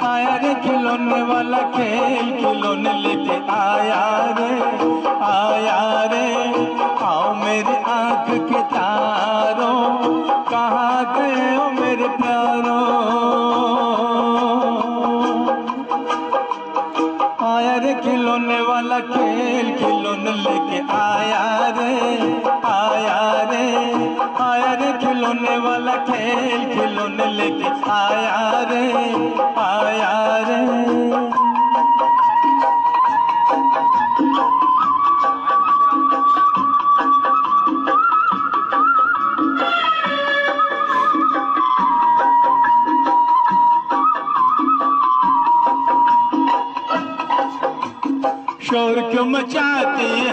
आया रे खिलौने वाला खेल खिलौने लेके आया रे, आया रे। आओ मेरी आंख के तारों, कहाँ गए हो मेरे प्यारों। आया रे खिलौने वाला खेल खिलौने लेके आया रे, आया रे। आया रे खिलौने वाला खेल खिलौने लेके आया रे, आया रे। शोर क्यों मचाती है